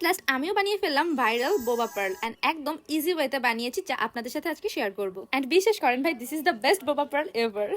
Last আমিও বানিয়ে ফেললাম ভাইরাল বোবা পার্ল এন্ড একদম ইজি ওয়েতে বানিয়েছি, যা আপনাদের সাথে আজকে শেয়ার করব। এন্ড বিশ্বাস করেন ভাই, দিস ইজ দ্য বেস্ট বোবা পার্ল এভার।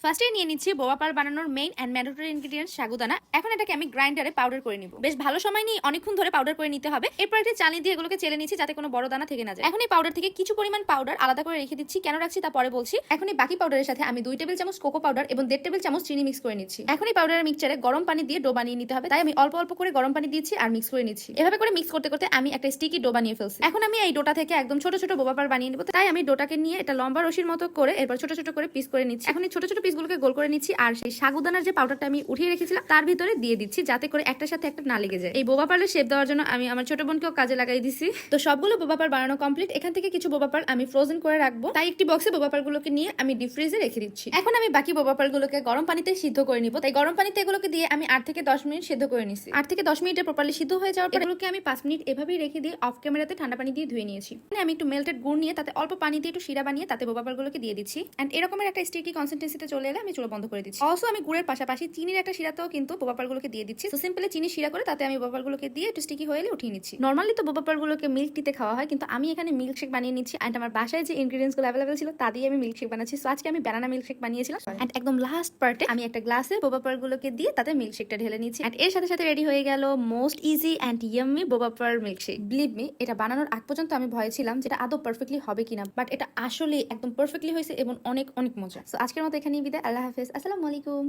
ফার্স্টে নিয়ে নিচ্ছি বোবা পার্ল বানানোর main and mandatory ingredients sagudana. এখন এটাকে আমি গ্রাইন্ডারে পাউডার করে নিব। বেশ ভালো সময় নিয়ে অনেকক্ষণ ধরে পাউডার করে নিতে হবে। এরপর একটি চালনি দিয়ে এগুলোকে চেলে নিচ্ছি যাতে কোনো বড় দানা থেকে না যায়। এখন এই পাউডার থেকে কিছু পরিমাণ পাউডার আলাদা করে রেখে দিচ্ছি। কেন রাখছি তা পরে বলছি। এখন এই বাকি পাউডারের সাথে আমি 2 টেবিল চামচ কোকো পাউডার এবং 1.5 টেবিল চামচ চিনি মিক্স করে নিচ্ছি। এখন এই পাউডারের মিক্সচারে গরম পানি দিয়ে ডো বানিয়ে নিতে হবে, তাই আমি অল্প অল্প করে গরম পানি দিচ্ছি আর মিক্স করে নিচ্ছি। এভাবে করে মিক্স করতে করতে আমি একটা স্টিকি ডো বানিয়ে ফেলছি। এখন আমি এই ডোটা থেকে একদম ছোট ছোট বোবা পার্ল বানিয়ে নিব, তাই আমি ডোটাকে নিয়ে এটা লম্বা রশির মতো করে এরপর ছোট ছোট করে পিস করে নিচ্ছি। এখন এই ছোট ছোট পিসগুলোকে গোল করে নিচ্ছি আর সেই সাগুদানার যে পাউডারটা আমি উঠিয়ে রেখেছিলাম তার ভিতরে দিয়ে দিচ্ছি, যাতে করে একটার সাথে একটা না লেগে যায়। এই বোবা পার্লের শেপ দেওয়ার জন্য আমি আমার ছোট বোনকেও কাজে লাগাই দিছি। তো সবগুলো বোবা পার্ল বানানো কমপ্লিট। এখান থেকে কিছু বোবা পার্ল আমি ফ্রোজেন করে রাখবো, তাই একটি বক্সে বোবা পার্লগুলোকে নিয়ে আমি ডিপ ফ্রিজে রেখে দিচ্ছি। এখন আমি বাকি বোবা পার্লগুলোকে গরম পানিতে সিদ্ধ করে নিব, তাই গরম পানিতে এগুলোকে দিয়ে আমি 8 থেকে 10 মিনিট সিদ্ধ করে নিছি। 8 থেকে 10 মিনিটে প্রপারলি সিদ্ধ হয়ে যাওয়ার পর এগুলোকে আমি 5 মিনিট এভাবেই রেখে দিয়ে অফ ক্যামেরাতে ঠান্ডা পানি দিয়ে ধুয়ে নিয়েছি। আমি একটু মেল্টেড গুড় নিয়ে তাতে অল্প পানি দিয়ে একটু শিরা বানিয়ে তাতে বোবা পার্লগুলোকে দিয়ে দিচ্ছি। এন্ড এরকমের একটা স্টিকি কনসিস্টেন্সিতে চলে এলে আমি চুলা বন্ধ করে দিচ্ছি। অলসো আমি গুড়ের পাশাপাশি চিনির একটা শিরাতেও কিন্তু বোবা পার্লগুলোকে দিয়ে দিচ্ছি। তো সিম্পলি চিনি শিরা করে তাতে আমি বোবা পার্লগুলোকে দিয়ে একটু স্টিকি হয়ে এলে উঠিয়ে নিচ্ছি। নরমালি তো বোবা পার্লগুলোকে মিল্ক টিতে খাওয়া হয়, কিন্তু আমি এখানে মিল্ক শেক বানিয়ে নিচ্ছি। এন্ড আমার বাসায় যে ইনগ্রেডিয়েন্টস গুলো অ্যাভেলেবল ছিল তা দিয়ে আমি মিল্ক শেক বানাচ্ছি। সো আজকে আমি ব্যানানা মিল্ক শেক বানিয়েছিলাম। এন্ড একদম লাস্ট পার্টে আমি একটা গ্লাসে বোবা পার্লগুলোকে দিয়ে তাতে মিল্ক শেকটা ঢেলে নিচ্ছি। এন্ড এর সাথে সাথে রেডি হয়ে গেল most easy and yummy boba pearl milk shake. Believe me, এটা বানানোর আগ পর্যন্ত আমি ভয়ে ছিলাম যেটা আদৌ পারফেক্টলি হবে কিনা, বাট এটা আসলে একদম পারফেক্টলি হয়েছে এবং অনেক অনেক মজা। সো আজকের মতো এখানেই বিদায়। আল্লাহ হাফেজ, আসসালামু আলাইকুম।